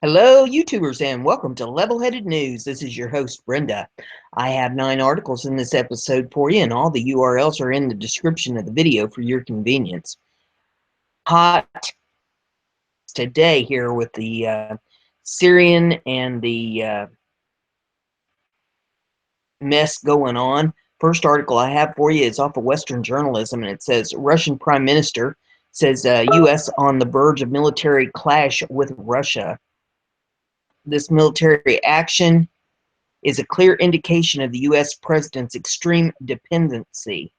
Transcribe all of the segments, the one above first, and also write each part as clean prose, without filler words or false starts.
Hello, YouTubers, and welcome to Level-Headed News. This is your host, Brenda. I have 9 articles in this episode for you, and all the URLs are in the description of the video for your convenience. Hot today here with the Syrian and the mess going on. First article I have for you is off of Western Journalism, and it says Russian Prime Minister says U.S. on the verge of military clash with Russia. This military action is a clear indication of the U.S. president's extreme dependency.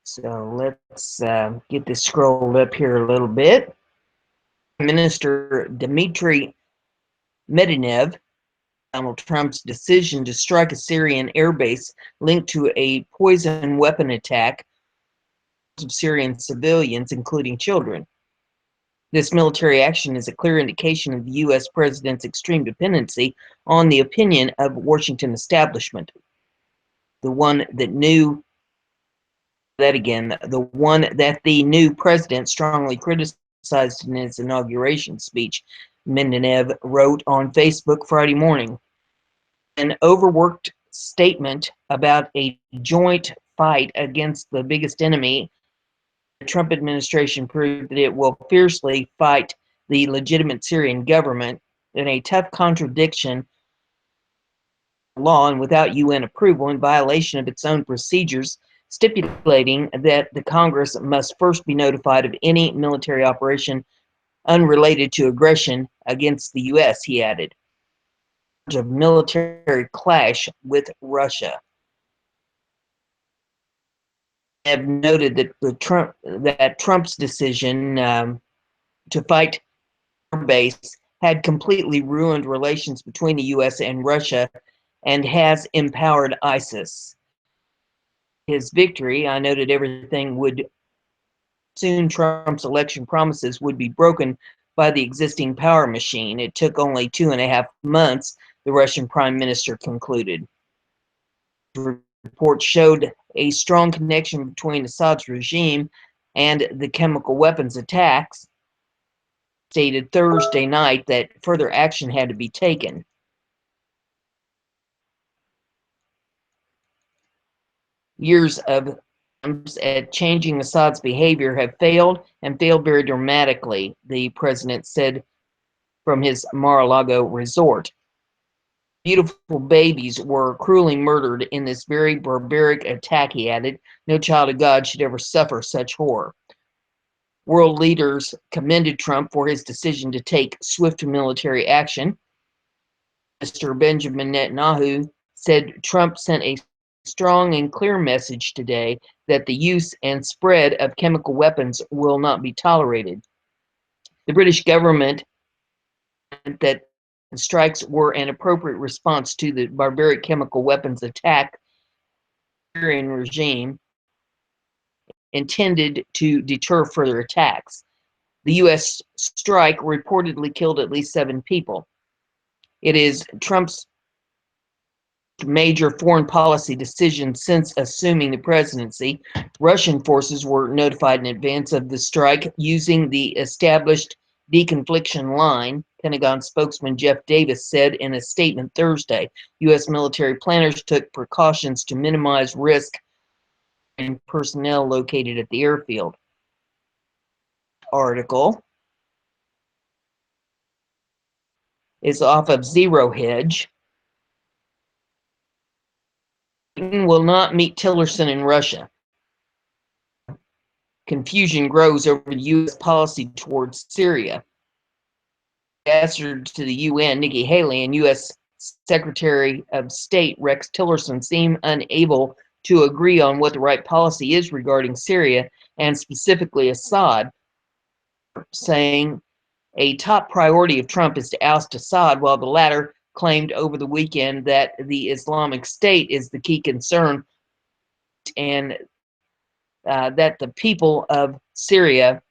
So let's get this scrolled up here a little bit. Minister Dmitry Medvedev, Donald Trump's decision to strike a Syrian airbase linked to a poison weapon attack of Syrian civilians, including children. This military action is a clear indication of the U.S. president's extreme dependency on the opinion of Washington establishment. The one that the new president strongly criticized in his inauguration speech, Medvedev wrote on Facebook Friday morning. An overworked statement about a joint fight against the biggest enemy. The Trump administration proved that it will fiercely fight the legitimate Syrian government in a tough contradiction law and without UN approval, in violation of its own procedures, stipulating that the Congress must first be notified of any military operation unrelated to aggression against the U.S., he added. Of military clash with Russia. Have noted that Trump's decision to fight base had completely ruined relations between the U.S. and Russia and has empowered ISIS. His victory, I noted everything would soon Trump's election promises would be broken by the existing power machine. It took only 2.5 months, the Russian prime minister concluded. Reports showed a strong connection between Assad's regime and the chemical weapons attacks. Stated Thursday night that further action had to be taken. Years of attempts at changing Assad's behavior have failed, and failed very dramatically, the president said from his Mar-a-Lago resort. Beautiful babies were cruelly murdered in this very barbaric attack, he added. No child of God should ever suffer such horror. World leaders commended Trump for his decision to take swift military action. Mr. Benjamin Netanyahu said Trump sent a strong and clear message today that the use and spread of chemical weapons will not be tolerated. The British government that strikes were an appropriate response to the barbaric chemical weapons attack the Syrian regime intended to deter further attacks. The U.S. strike reportedly killed at least 7 people. It is Trump's major foreign policy decision since assuming the presidency. Russian forces were notified in advance of the strike using the established deconfliction line, Pentagon spokesman Jeff Davis said in a statement Thursday. U.S. military planners took precautions to minimize risk and personnel located at the airfield. Article is off of Zero Hedge. Biden will not meet Tillerson in Russia. Confusion grows over the U.S. policy towards Syria. Ambassador to the UN, Nikki Haley, and U.S. Secretary of State Rex Tillerson seem unable to agree on what the right policy is regarding Syria, and specifically Assad, saying a top priority of Trump is to oust Assad, while the latter claimed over the weekend that the Islamic State is the key concern and that the people of Syria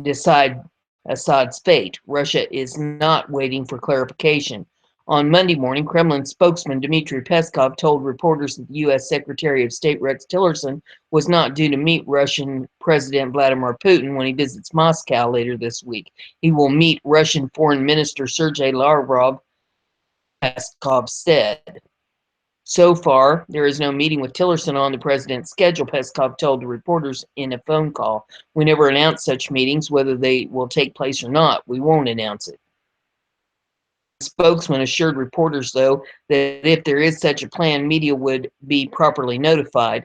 decide Assad's fate. Russia is not waiting for clarification. On Monday morning, Kremlin spokesman Dmitry Peskov told reporters that the U.S. Secretary of State Rex Tillerson was not due to meet Russian President Vladimir Putin when he visits Moscow later this week. He will meet Russian Foreign Minister Sergei Lavrov, Peskov said. So far, there is no meeting with Tillerson on the president's schedule, Peskov told the reporters in a phone call. We never announce such meetings, whether they will take place or not. We won't announce it. The spokesman assured reporters, though, that if there is such a plan, media would be properly notified.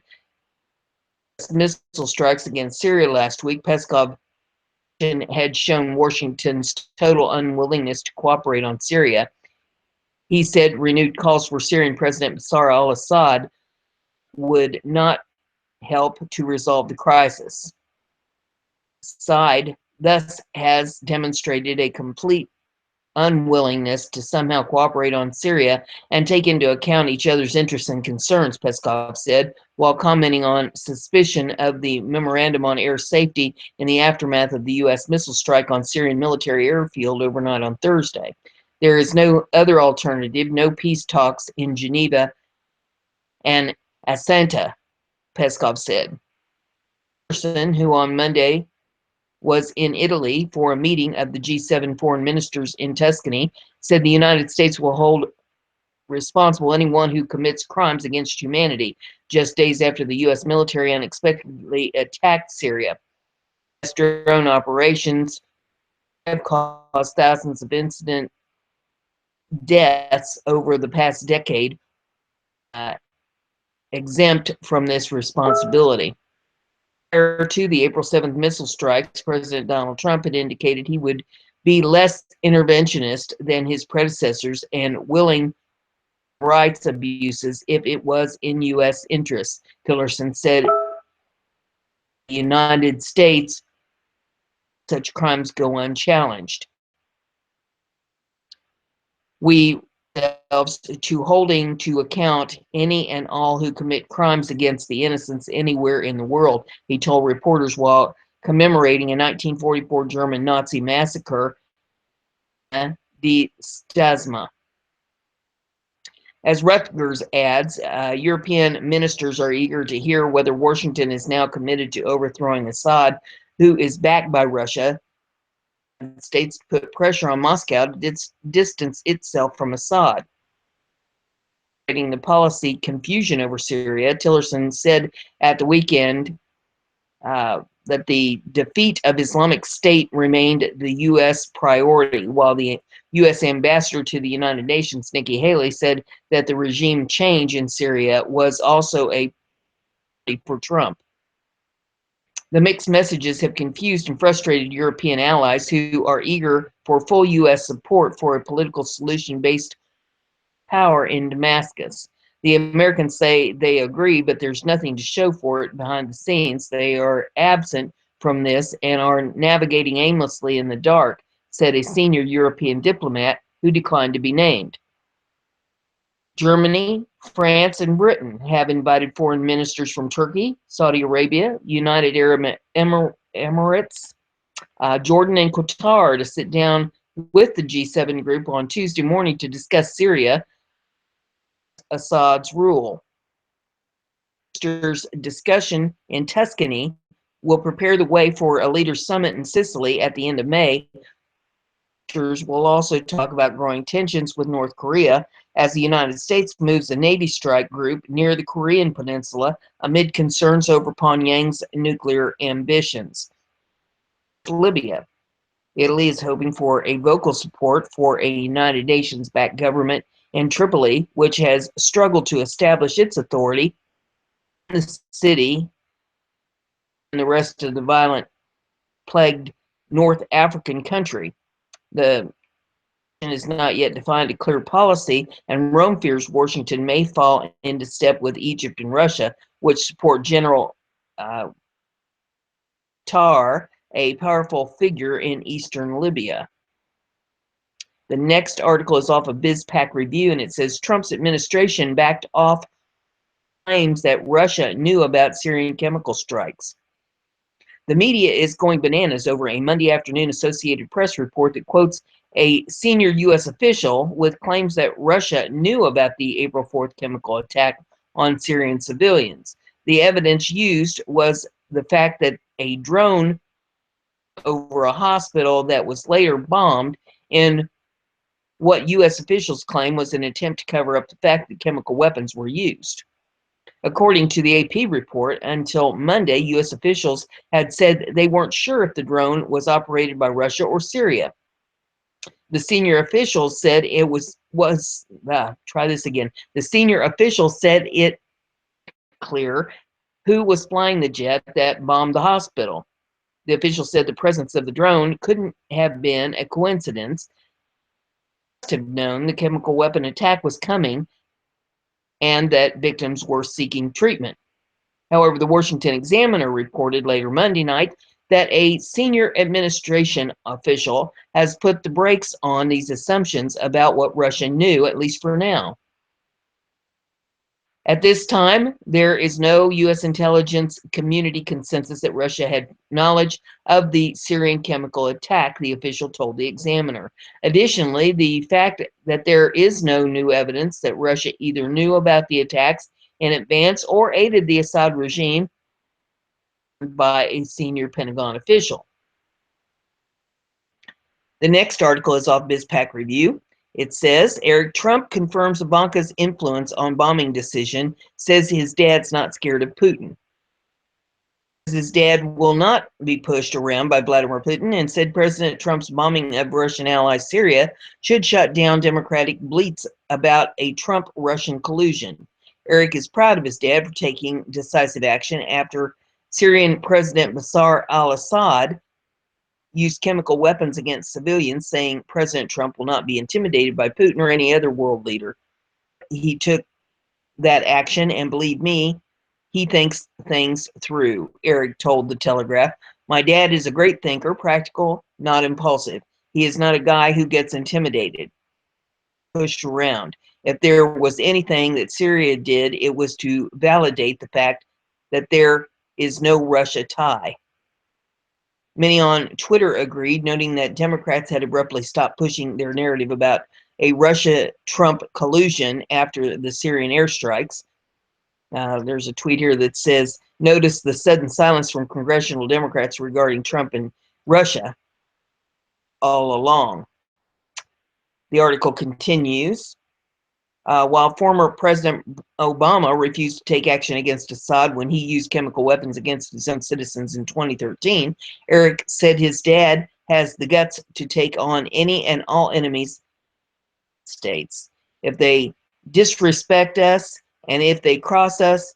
Missile strikes against Syria last week, Peskov had shown Washington's total unwillingness to cooperate on Syria. He said renewed calls for Syrian President Bashar al-Assad would not help to resolve the crisis. Side thus has demonstrated a complete unwillingness to somehow cooperate on Syria and take into account each other's interests and concerns, Peskov said, while commenting on suspicion of the memorandum on air safety in the aftermath of the U.S. missile strike on Syrian military airfield overnight on Thursday. There is no other alternative, no peace talks in Geneva and Asanta, Peskov said. Person who on Monday was in Italy for a meeting of the G7 foreign ministers in Tuscany, said the United States will hold responsible anyone who commits crimes against humanity, just days after the U.S. military unexpectedly attacked Syria. Drone operations have caused thousands of incident deaths over the past decade, exempt from this responsibility. Prior to the April 7th missile strikes, President Donald Trump had indicated he would be less interventionist than his predecessors and willing rights abuses if it was in U.S. interests. Tillerson said the United States such crimes go unchallenged. We ourselves to holding to account any and all who commit crimes against the innocents anywhere in the world, he told reporters while commemorating a 1944 German Nazi massacre, the Stasma. As Rutgers adds, European ministers are eager to hear whether Washington is now committed to overthrowing Assad, who is backed by Russia. The United States put pressure on Moscow to distance itself from Assad. The policy confusion over Syria, Tillerson said at the weekend that the defeat of Islamic State remained the U.S. priority, while the U.S. ambassador to the United Nations, Nikki Haley, said that the regime change in Syria was also a priority for Trump. The mixed messages have confused and frustrated European allies who are eager for full U.S. support for a political solution based power in Damascus. The Americans say they agree, but there's nothing to show for it behind the scenes. They are absent from this and are navigating aimlessly in the dark, said a senior European diplomat who declined to be named. Germany, France, and Britain have invited foreign ministers from Turkey, Saudi Arabia, United Arab Emirates, Jordan, and Qatar to sit down with the G7 group on Tuesday morning to discuss Syria, Assad's rule. Ministers' discussion in Tuscany will prepare the way for a leaders' summit in Sicily at the end of May. Ministers will also talk about growing tensions with North Korea as the United States moves a Navy strike group near the Korean Peninsula amid concerns over Pyongyang's nuclear ambitions. Libya. Italy is hoping for a vocal support for a United Nations-backed government in Tripoli, which has struggled to establish its authority in the city and the rest of the violent-plagued North African country. The has not yet defined a clear policy, and Rome fears Washington may fall into step with Egypt and Russia, which support General Haftar, a powerful figure in eastern Libya. The next article is off of BizPac Review, and it says Trump's administration backed off claims that Russia knew about Syrian chemical strikes. The media is going bananas over a Monday afternoon Associated Press report that quotes a senior U.S. official with claims that Russia knew about the April 4th chemical attack on Syrian civilians. The evidence used was the fact that a drone over a hospital that was later bombed in what U.S. officials claim was an attempt to cover up the fact that chemical weapons were used. According to the AP report, until Monday, U.S. officials had said they weren't sure if the drone was operated by Russia or Syria. The senior official said it try this again. The senior official said it clear who was flying the jet that bombed the hospital. The official said the presence of the drone couldn't have been a coincidence. Must have known the chemical weapon attack was coming and that victims were seeking treatment. However, the Washington Examiner reported later Monday night that a senior administration official has put the brakes on these assumptions about what Russia knew, at least for now. At this time, there is no U.S. intelligence community consensus that Russia had knowledge of the Syrian chemical attack, the official told the Examiner. Additionally, the fact that there is no new evidence that Russia either knew about the attacks in advance or aided the Assad regime by a senior Pentagon official. The next article is off BizPac Review. It says, Eric Trump confirms Ivanka's influence on bombing decision, says his dad's not scared of Putin. His dad will not be pushed around by Vladimir Putin and said President Trump's bombing of Russian ally Syria should shut down Democratic bleats about a Trump-Russian collusion. Eric is proud of his dad for taking decisive action after Syrian President Bashar al-Assad used chemical weapons against civilians, saying President Trump will not be intimidated by Putin or any other world leader. He took that action, and believe me, he thinks things through, Eric told The Telegraph. My dad is a great thinker, practical, not impulsive. He is not a guy who gets intimidated, pushed around. If there was anything that Syria did, it was to validate the fact that there is no Russia tie. Many on Twitter agreed, noting that Democrats had abruptly stopped pushing their narrative about a Russia-Trump collusion after the Syrian airstrikes. There's a tweet here that says, notice the sudden silence from congressional Democrats regarding Trump and Russia all along. The article continues. While former President Obama refused to take action against Assad when he used chemical weapons against his own citizens in 2013, Eric said his dad has the guts to take on any and all enemies states. If they disrespect us and if they cross us,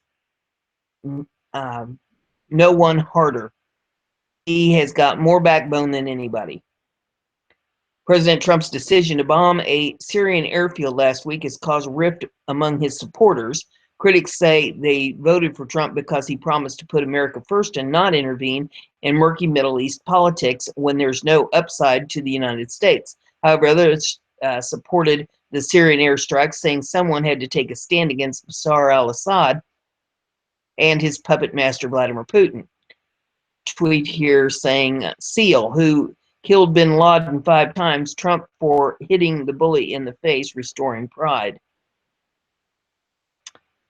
no one harder. He has got more backbone than anybody. President Trump's decision to bomb a Syrian airfield last week has caused rift among his supporters. Critics say they voted for Trump because he promised to put America first and not intervene in murky Middle East politics when there's no upside to the United States. However, others supported the Syrian airstrikes, saying someone had to take a stand against Bashar al-Assad and his puppet master Vladimir Putin. Tweet here saying SEAL, who killed bin Laden 5 times, Trump for hitting the bully in the face, restoring pride.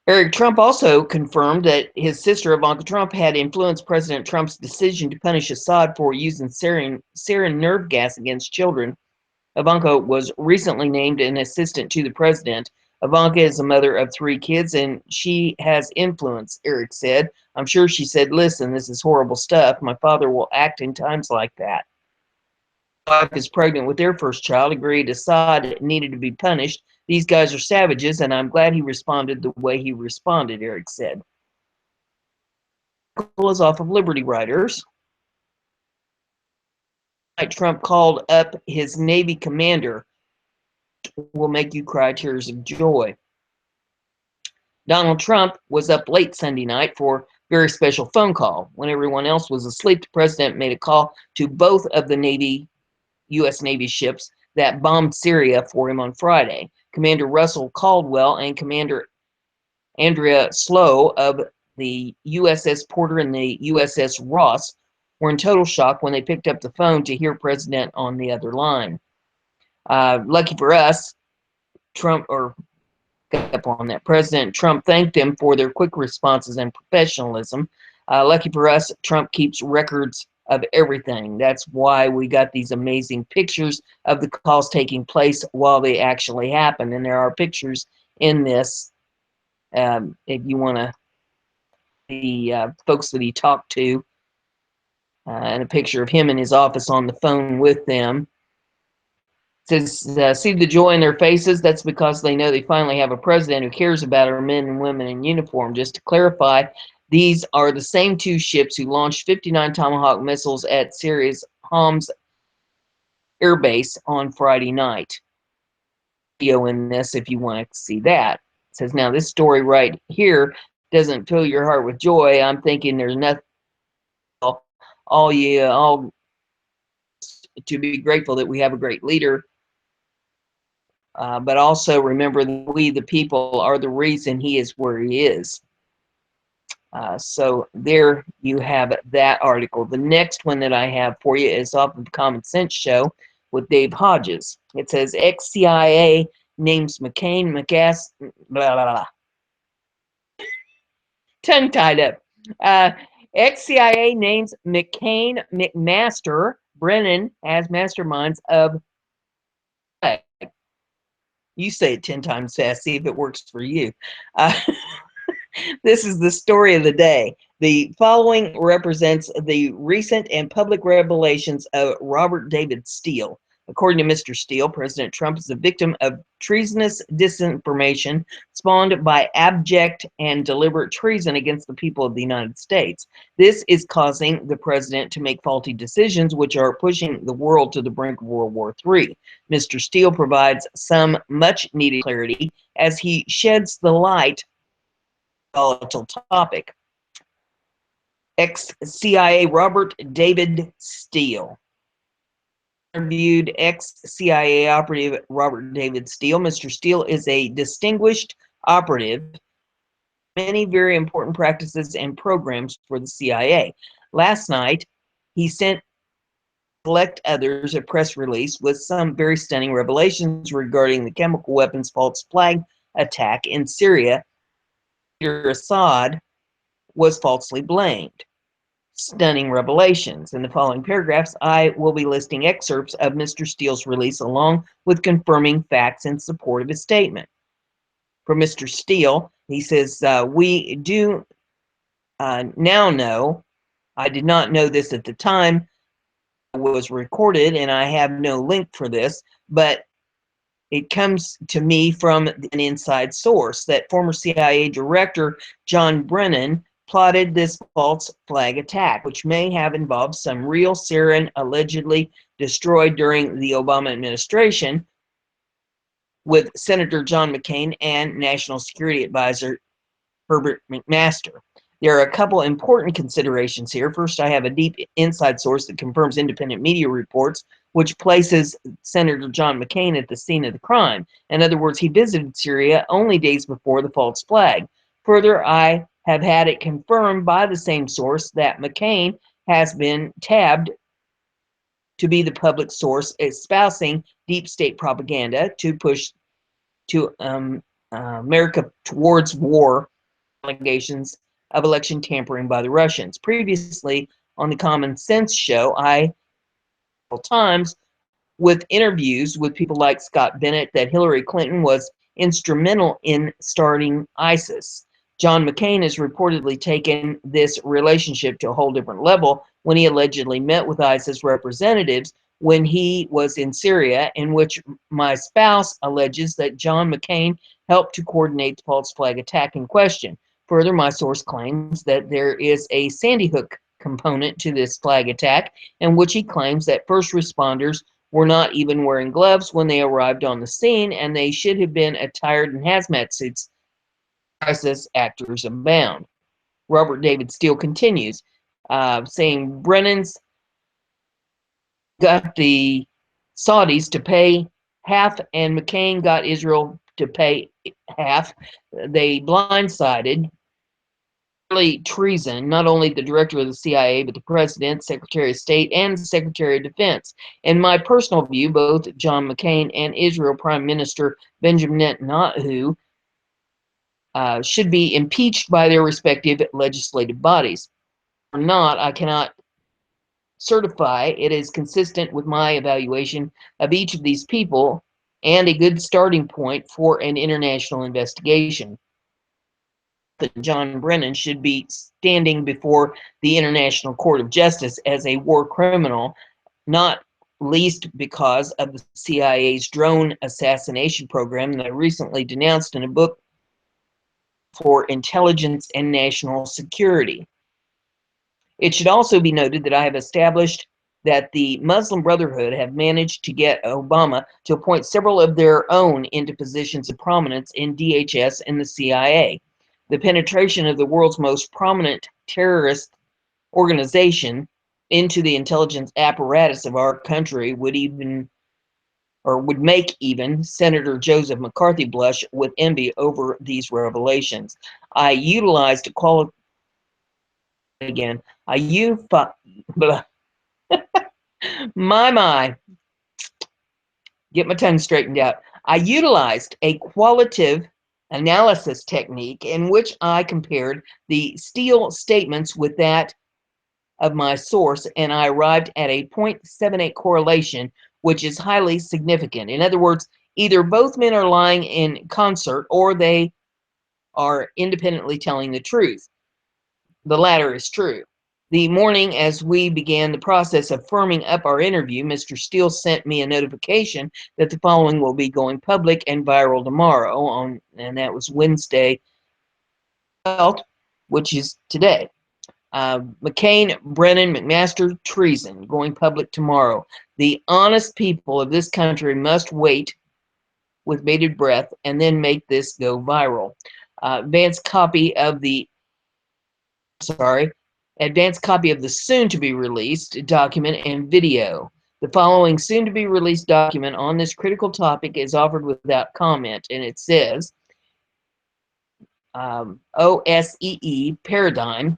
Eric Trump also confirmed that his sister Ivanka Trump had influenced President Trump's decision to punish Assad for using sarin nerve gas against children. Ivanka was recently named an assistant to the president. Ivanka is a mother of 3 kids, and she has influence, Eric said. I'm sure she said, listen, this is horrible stuff. My father will act in times like that. Wife is pregnant with their first child, agreed Assad needed to be punished. These guys are savages, and I'm glad he responded the way he responded, Eric said. The article is off of Liberty Writers. Trump called up his Navy commander, will make you cry tears of joy. Donald Trump was up late Sunday night for a very special phone call. When everyone else was asleep, the president made a call to both of the U.S. Navy ships that bombed Syria for him on Friday. Commander Russell Caldwell and Commander Andrea Slow of the USS Porter and the USS Ross were in total shock when they picked up the phone to hear President on the other line. Lucky for us, Trump, or up on that, President Trump thanked them for their quick responses and professionalism. Lucky for us, Trump keeps records of everything. That's why we got these amazing pictures of the calls taking place while they actually happen. And there are pictures in this, if you want to, the folks that he talked to, and a picture of him in his office on the phone with them. It says, see the joy in their faces? That's because they know they finally have a president who cares about our men and women in uniform. Just to clarify, these are the same two ships who launched 59 Tomahawk missiles at Syria's Homs air base on Friday night. Video in this if you want to see that. It says, now this story right here doesn't fill your heart with joy. I'm thinking there's nothing, all to be grateful that we have a great leader. But also remember that we, the people, are the reason he is where he is. So there you have that article. The next one that I have for you is off of the Common Sense Show with Dave Hodges. It says ex-CIA names McCain, blah, blah, blah. Tongue tied up. Ex-CIA names McCain, McMaster, Brennan as masterminds of. You say it 10 times fast, see if it works for you. This is the story of the day. The following represents the recent and public revelations of Robert David Steele. According to Mr. Steele, President Trump is a victim of treasonous disinformation spawned by abject and deliberate treason against the people of the United States. This is causing the president to make faulty decisions, which are pushing the world to the brink of World War III. Mr. Steele provides some much-needed clarity as he sheds the light volatile topic. Ex-CIA Robert David Steele. Interviewed ex-CIA operative Robert David Steele. Mr. Steele is a distinguished operative, many very important practices and programs for the CIA. Last night, he sent select others a press release with some very stunning revelations regarding the chemical weapons false flag attack in Syria. Leader Assad was falsely blamed. Stunning revelations. In the following paragraphs, I will be listing excerpts of Mr. Steele's release along with confirming facts in support of his statement. For Mr. Steele, he says, we do now know, I did not know this at the time it was recorded, and I have no link for this, but it comes to me from an inside source that former CIA Director John Brennan plotted this false flag attack, which may have involved some real sarin allegedly destroyed during the Obama administration with Senator John McCain and National Security Advisor Herbert McMaster. There are a couple important considerations here. First, I have a deep inside source that confirms independent media reports, which places Senator John McCain at the scene of the crime. In other words, he visited Syria only days before the false flag. Further, I have had it confirmed by the same source that McCain has been tabbed to be the public source espousing deep state propaganda to push to America towards war allegations of election tampering by the Russians. Previously, on the Common Sense Show, I times with interviews with people like Scott Bennett that Hillary Clinton was instrumental in starting ISIS. John McCain has reportedly taken this relationship to a whole different level when he allegedly met with ISIS representatives when he was in Syria, in which my spouse alleges that John McCain helped to coordinate the false flag attack in question. Further, my source claims that there is a Sandy Hook component to this flag attack, in which he claims that first responders were not even wearing gloves when they arrived on the scene, and they should have been attired in hazmat suits. ISIS actors abound. Robert David Steele continues, saying Brennan's got the Saudis to pay half, and McCain got Israel to pay half. They blindsided treason, not only the director of the CIA, but the president, secretary of state, and secretary of defense. In my personal view, both John McCain and Israel Prime Minister Benjamin Netanyahu should be impeached by their respective legislative bodies. Or not, I cannot certify it is consistent with my evaluation of each of these people and a good starting point for an international investigation. That John Brennan should be standing before the International Court of Justice as a war criminal, not least because of the CIA's drone assassination program that I recently denounced in a book for intelligence and national security. It should also be noted that I have established that the Muslim Brotherhood have managed to get Obama to appoint several of their own into positions of prominence in DHS and the CIA. The penetration of the world's most prominent terrorist organization into the intelligence apparatus of our country would make even Senator Joseph McCarthy blush with envy over these revelations. I utilized again. My, get my tongue straightened out. I utilized a qualitative analysis technique in which I compared the Steele statements with that of my source, and I arrived at a 0.78 correlation, which is highly significant. In other words, either both men are lying in concert or they are independently telling the truth. The latter is true. The morning as we began the process of firming up our interview, Mr. Steele sent me a notification that the following will be going public and viral tomorrow, and that was Wednesday 12th, which is today. McCain, Brennan, McMaster, treason, going public tomorrow. The honest people of this country must wait with bated breath and then make this go viral. Advanced copy of the soon-to-be-released document and video. The following soon-to-be-released document on this critical topic is offered without comment, and it says, OSEE paradigm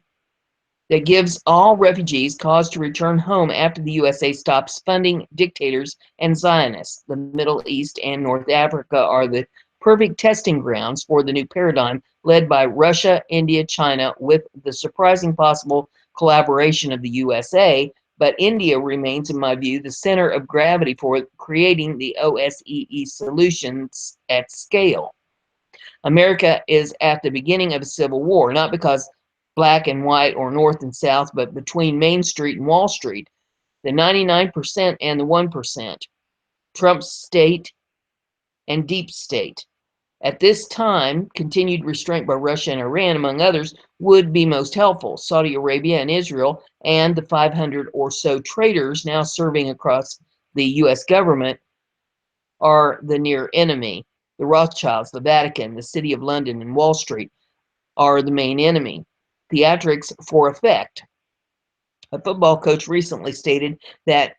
that gives all refugees cause to return home after the USA stops funding dictators and Zionists. The Middle East and North Africa are the perfect testing grounds for the new paradigm led by Russia, India, China, with the surprising possible collaboration of the USA, but India remains, in my view, the center of gravity for creating the OSEE solutions at scale. America is at the beginning of a civil war, not because black and white or north and south, but between Main Street and Wall Street, the 99% and the 1%, Trump's state and deep state. At this time, continued restraint by Russia and Iran, among others, would be most helpful. Saudi Arabia and Israel and the 500 or so traitors now serving across the U.S. government are the near enemy. The Rothschilds, the Vatican, the City of London, and Wall Street are the main enemy. Theatrics for effect. A football coach recently stated that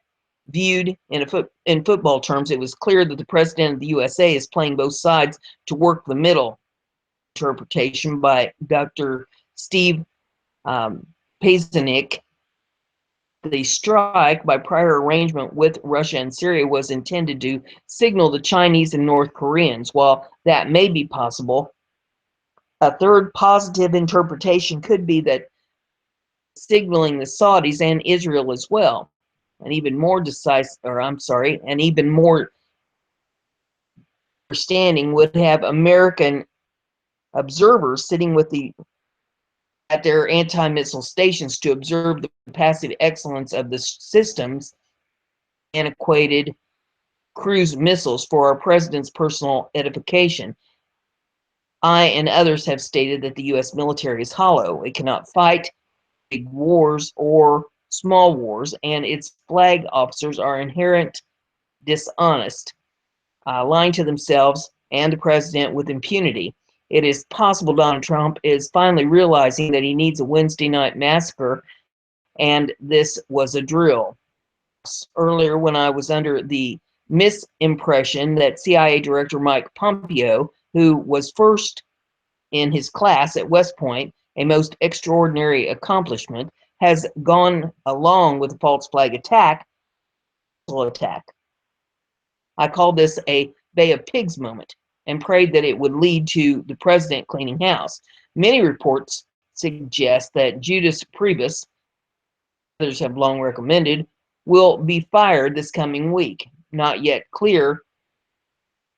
viewed in football terms, it was clear that the president of the USA is playing both sides to work the middle. Interpretation by Dr. Steve Pazanik. The strike, by prior arrangement with Russia and Syria, was intended to signal the Chinese and North Koreans. While that may be possible, a third positive interpretation could be that signaling the Saudis and Israel as well. And even more understanding would have American observers sitting at their anti-missile stations to observe the passive excellence of the systems, antiquated cruise missiles for our president's personal edification. I and others have stated that the U.S. military is hollow. It cannot fight big wars or small wars, and its flag officers are inherent dishonest, lying to themselves and the president with impunity. It is possible Donald Trump is finally realizing that he needs a Wednesday night massacre, and this was a drill. Earlier, when I was under the misimpression that CIA Director Mike Pompeo, who was first in his class at West Point, a most extraordinary accomplishment, has gone along with the false flag attack. I call this a Bay of Pigs moment and prayed that it would lead to the president cleaning house. Many reports suggest that Judas Priebus, others have long recommended, will be fired this coming week. Not yet clear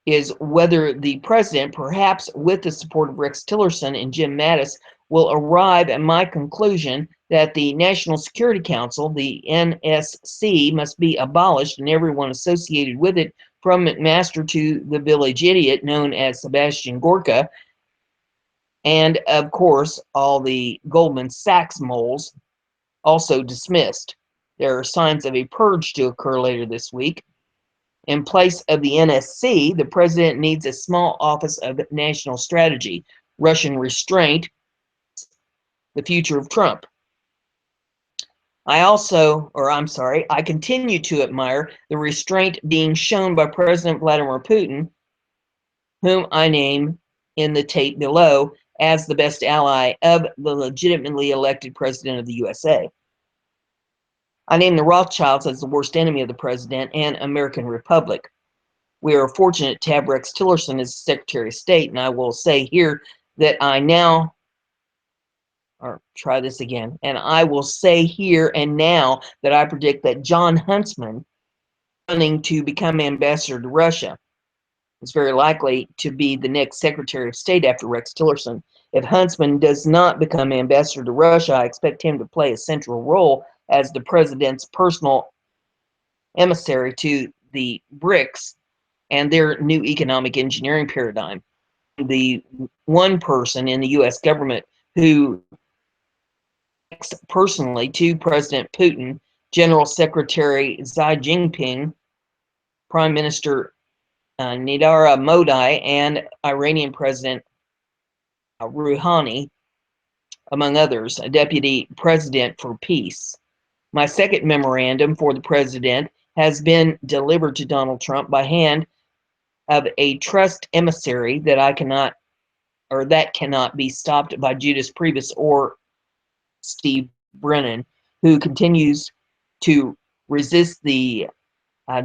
is whether the president, perhaps with the support of Rex Tillerson and Jim Mattis, will arrive at my conclusion that the National Security Council, the NSC, must be abolished and everyone associated with it, from McMaster to the village idiot known as Sebastian Gorka, and of course all the Goldman Sachs moles, also dismissed. There are signs of a purge to occur later this week. In place of the NSC, the president needs a small office of national strategy, Russian restraint, the future of Trump. I continue to admire the restraint being shown by President Vladimir Putin, whom I name in the tape below as the best ally of the legitimately elected president of the USA. I name the Rothschilds as the worst enemy of the president and American Republic. We are fortunate to have Rex Tillerson as Secretary of State, and I will say here that I will say here and now that I predict that John Huntsman, running to become ambassador to Russia, is very likely to be the next Secretary of State after Rex Tillerson. If Huntsman does not become ambassador to Russia, I expect him to play a central role as the president's personal emissary to the BRICS and their new economic engineering paradigm. The one person in the U.S. government who personally to President Putin, General Secretary Xi Jinping, Prime Minister Narendra Modi, and Iranian President Rouhani, among others, a deputy president for peace. My second memorandum for the president has been delivered to Donald Trump by hand of a trust emissary that cannot be stopped by Judas Priebus or Steve Brennan, who continues to resist the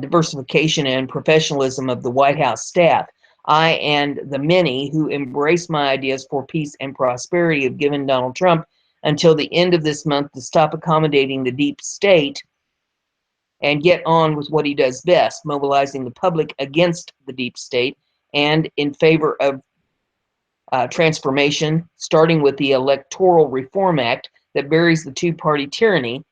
diversification and professionalism of the White House staff. I and the many who embrace my ideas for peace and prosperity have given Donald Trump until the end of this month to stop accommodating the deep state and get on with what he does best, mobilizing the public against the deep state and in favor of transformation, starting with the Electoral Reform Act that buries the two-party tyranny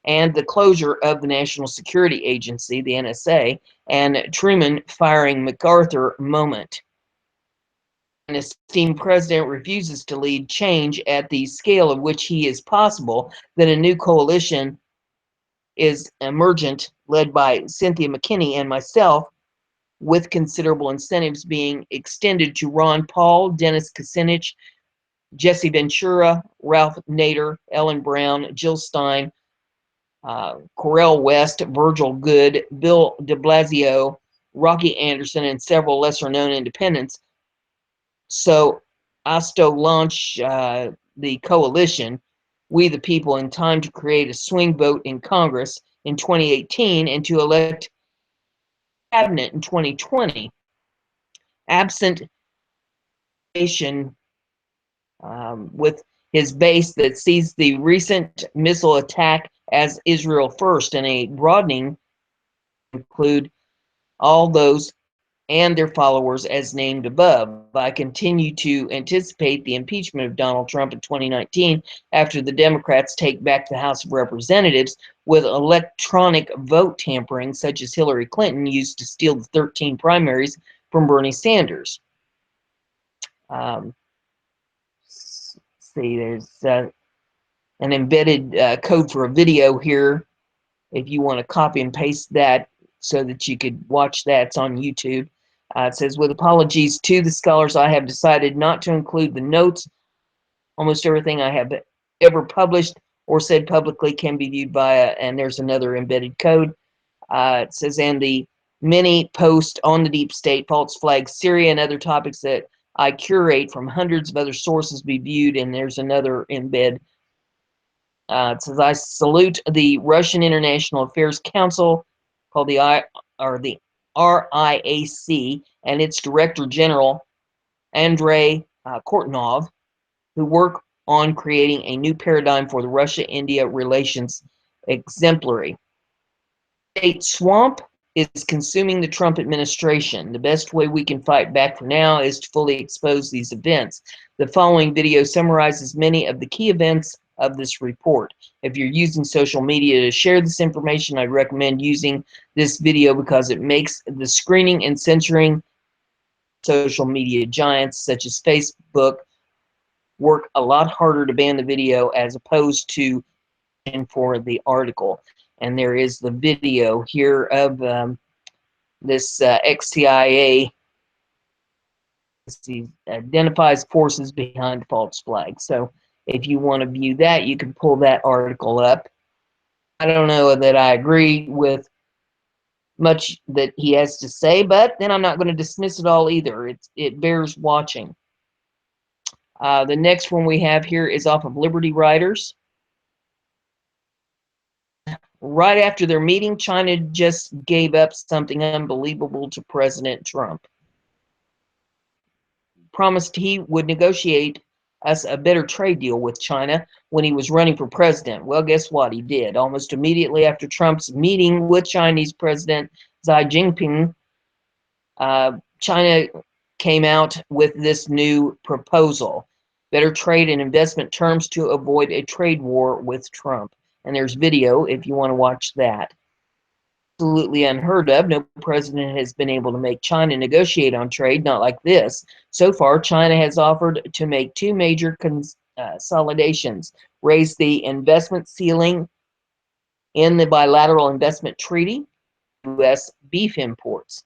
and the closure of the National Security Agency, the NSA, and Truman firing MacArthur moment. An esteemed president refuses to lead change at the scale of which he is possible, that a new coalition is emergent, led by Cynthia McKinney and myself, with considerable incentives being extended to Ron Paul, Dennis Kucinich, Jesse Ventura, Ralph Nader, Ellen Brown, Jill Stein, Correll West, Virgil Good, Bill de Blasio, Rocky Anderson, and several lesser-known independents. So I still launch the coalition, We the People, in time to create a swing vote in Congress in 2018 and to elect cabinet in 2020. Absent with his base that sees the recent missile attack as Israel first, and a broadening include all those and their followers as named above. I continue to anticipate the impeachment of Donald Trump in 2019 after the Democrats take back the House of Representatives with electronic vote tampering, such as Hillary Clinton used to steal the 13 primaries from Bernie Sanders. See, there's an embedded code for a video here if you want to copy and paste that so that you could watch that. It's on YouTube. It says, with apologies to the scholars, I have decided not to include the notes. Almost everything I have ever published or said publicly can be viewed via, and there's another embedded code. It says, and the many posts on the deep state, false flag, Syria, and other topics that I curate from hundreds of other sources be viewed, and there's another embed. It says, I salute the Russian International Affairs Council, called the RIAC, and its Director General, Andrei Kortunov, who work on creating a new paradigm for the Russia-India relations exemplary. State swamp is consuming the Trump administration. The best way we can fight back for now is to fully expose these events. The following video summarizes many of the key events of this report. If you're using social media to share this information, I'd recommend using this video because it makes the screening and censoring social media giants such as Facebook work a lot harder to ban the video as opposed to for the article. And there is the video here of this ex-CIA. He identifies forces behind false flag. So if you want to view that, you can pull that article up. I don't know that I agree with much that he has to say, but then I'm not going to dismiss it all either. It bears watching. The next one we have here is off of Liberty Writers. Right after their meeting, China just gave up something unbelievable to President Trump. Promised he would negotiate us a better trade deal with China when he was running for president. Well, guess what? He did. Almost immediately after Trump's meeting with Chinese President Xi Jinping, China came out with this new proposal: better trade and investment terms to avoid a trade war with Trump. And there's video if you want to watch that. Absolutely unheard of. No president has been able to make China negotiate on trade, not like this. So far, China has offered to make two major consolidations: raise the investment ceiling in the bilateral investment treaty, U.S. beef imports.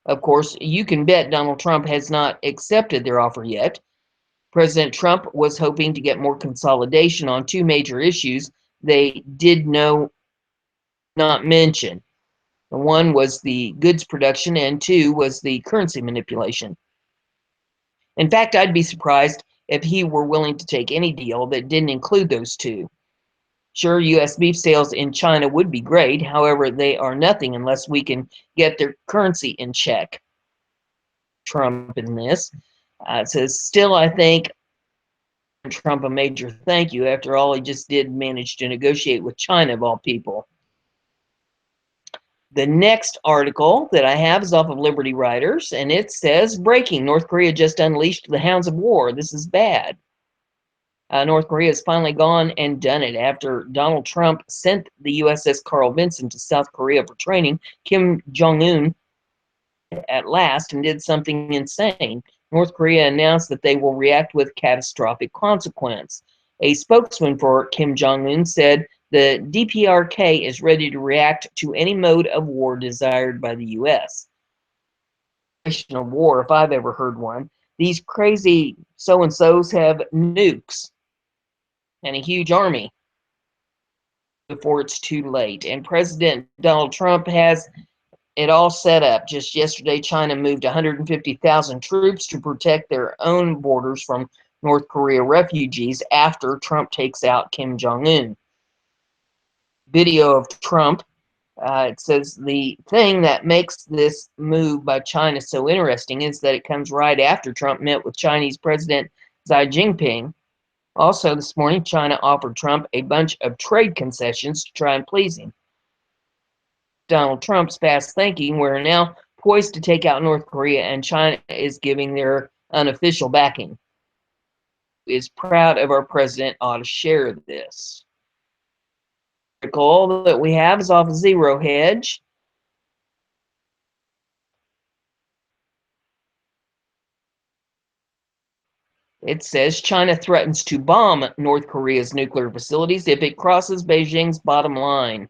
Of course, you can bet Donald Trump has not accepted their offer yet. President Trump was hoping to get more consolidation on two major issues they did not mention. One was the goods production, and two was the currency manipulation. In fact, I'd be surprised if he were willing to take any deal that didn't include those two. Sure, U.S. beef sales in China would be great. However, they are nothing unless we can get their currency in check. Trump in this. Says, still, I think Trump a major thank you. After all, he just did manage to negotiate with China, of all people. The next article that I have is off of Liberty Writers, and it says, breaking, North Korea just unleashed the hounds of war. This is bad. North Korea has finally gone and done it. After Donald Trump sent the USS Carl Vinson to South Korea for training, Kim Jong-un at last and did something insane. North Korea announced that they will react with catastrophic consequence. A spokesman for Kim Jong-un said the DPRK is ready to react to any mode of war desired by the U.S. Of war, if I've ever heard one. These crazy so-and-sos have nukes and a huge army before it's too late. And President Donald Trump has it all set up. Just yesterday, China moved 150,000 troops to protect their own borders from North Korea refugees after Trump takes out Kim Jong-un. Video of Trump. It says the thing that makes this move by China so interesting is that it comes right after Trump met with Chinese President Xi Jinping. Also, this morning, China offered Trump a bunch of trade concessions to try and please him. Donald Trump's fast thinking, we're now poised to take out North Korea, and China is giving their unofficial backing. Is proud of our president, ought to share this. The article that we have is off of Zero Hedge. It says China threatens to bomb North Korea's nuclear facilities if it crosses Beijing's bottom line.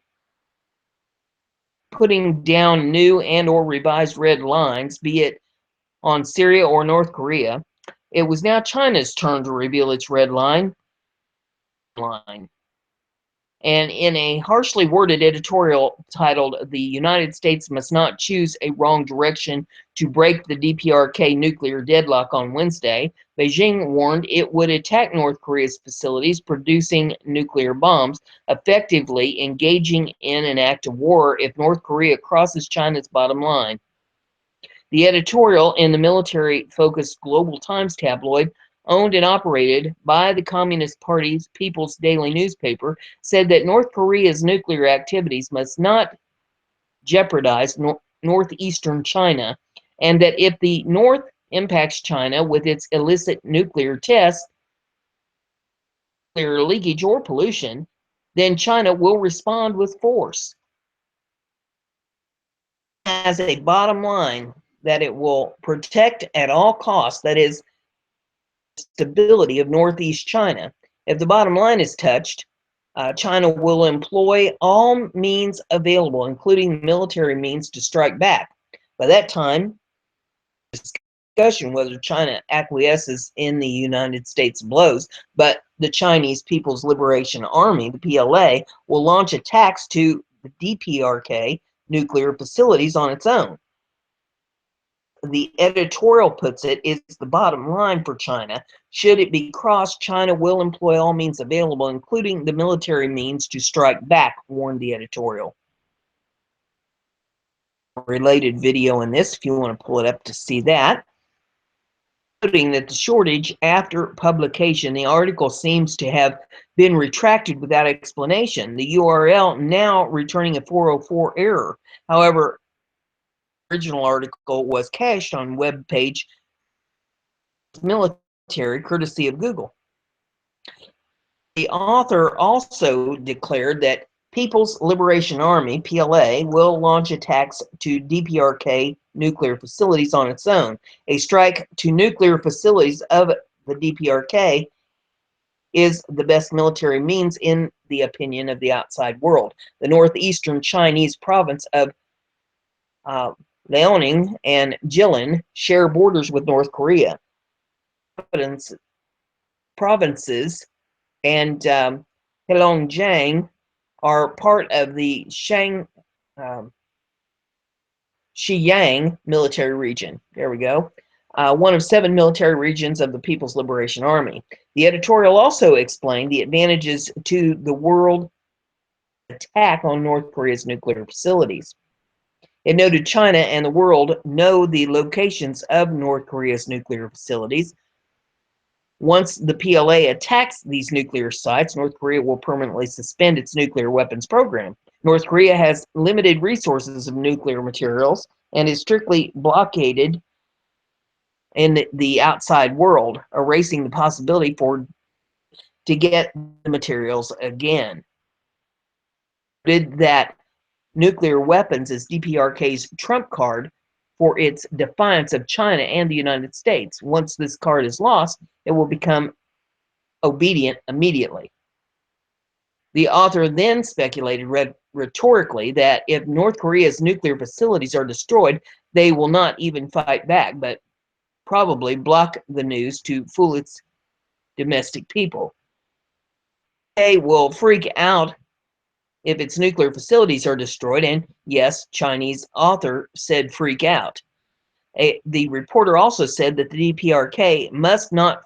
Putting down new and or revised red lines, be it on Syria or North Korea, it was now China's turn to reveal its red line. And in a harshly worded editorial titled "The United States Must Not Choose a Wrong Direction to Break the DPRK Nuclear Deadlock" on Wednesday, Beijing warned it would attack North Korea's facilities producing nuclear bombs, effectively engaging in an act of war if North Korea crosses China's bottom line. The editorial in the military-focused Global Times tabloid, owned and operated by the Communist Party's People's Daily newspaper, said that North Korea's nuclear activities must not jeopardize northeastern China, and that if the North impacts China with its illicit nuclear tests, nuclear leakage, or pollution, then China will respond with force. Has a bottom line that it will protect at all costs, that is, stability of northeast China. If the bottom line is touched, China will employ all means available, including military means, to strike back. By that time, discussion whether China acquiesces in the United States blows, but the Chinese People's Liberation Army, the PLA, will launch attacks to the DPRK nuclear facilities on its own. The editorial puts it, is the bottom line for China. Should it be crossed, China will employ all means available, including the military means, to strike back, warned the editorial. Related video in this, if you want to pull it up to see that. Noting that the shortage after publication, the article seems to have been retracted without explanation. The URL now returning a 404 error. However, original article was cached on web page military courtesy of Google. The author also declared that People's Liberation Army, PLA, will launch attacks to DPRK nuclear facilities on its own. A strike to nuclear facilities of the DPRK is the best military means in the opinion of the outside world. The northeastern Chinese province of Liaoning and Jilin share borders with North Korea. Provinces and Heilongjiang are part of the Xiyang military region. There we go. One of 7 military regions of the People's Liberation Army. The editorial also explained the advantages to the world attack on North Korea's nuclear facilities. It noted China and the world know the locations of North Korea's nuclear facilities. Once the PLA attacks these nuclear sites, North Korea will permanently suspend its nuclear weapons program. North Korea has limited resources of nuclear materials and is strictly blockaded in the outside world, erasing the possibility to get the materials again. Did that nuclear weapons is DPRK's trump card for its defiance of China and the United States. Once this card is lost, it will become obedient immediately. The author then speculated rhetorically that if North Korea's nuclear facilities are destroyed, they will not even fight back, but probably block the news to fool its domestic people. They will freak out if its nuclear facilities are destroyed, and yes, Chinese author said freak out. The reporter also said that the DPRK must not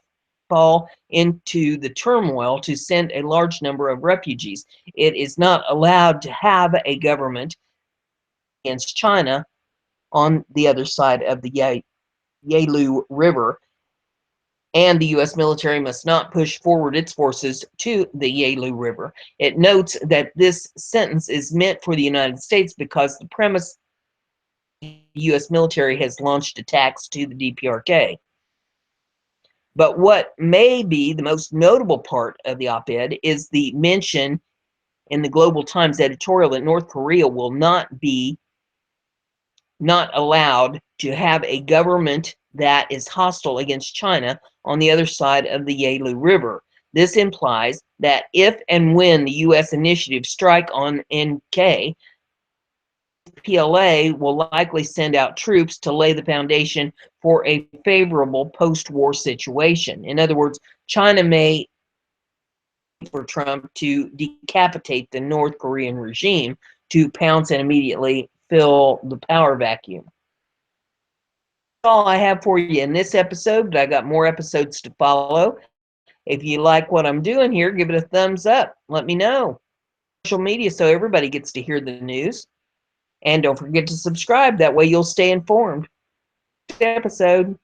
fall into the turmoil to send a large number of refugees. It is not allowed to have a government against China on the other side of the Yalu River, and the U.S. military must not push forward its forces to the Yalu River. It notes that this sentence is meant for the United States because the premise the U.S. military has launched attacks to the DPRK. But what may be the most notable part of the op-ed is the mention in the Global Times editorial that North Korea will not allowed to have a government that is hostile against China on the other side of the Yalu River. This implies that if and when the U.S. initiatives strike on NK, PLA will likely send out troops to lay the foundation for a favorable post-war situation. In other words, China may for Trump to decapitate the North Korean regime, to pounce and immediately fill the power vacuum. That's all I have for you in this episode, but I got more episodes to follow. If you like what I'm doing here, give it a thumbs up. Let me know. Social media so everybody gets to hear the news. And don't forget to subscribe. That way you'll stay informed. Next episode.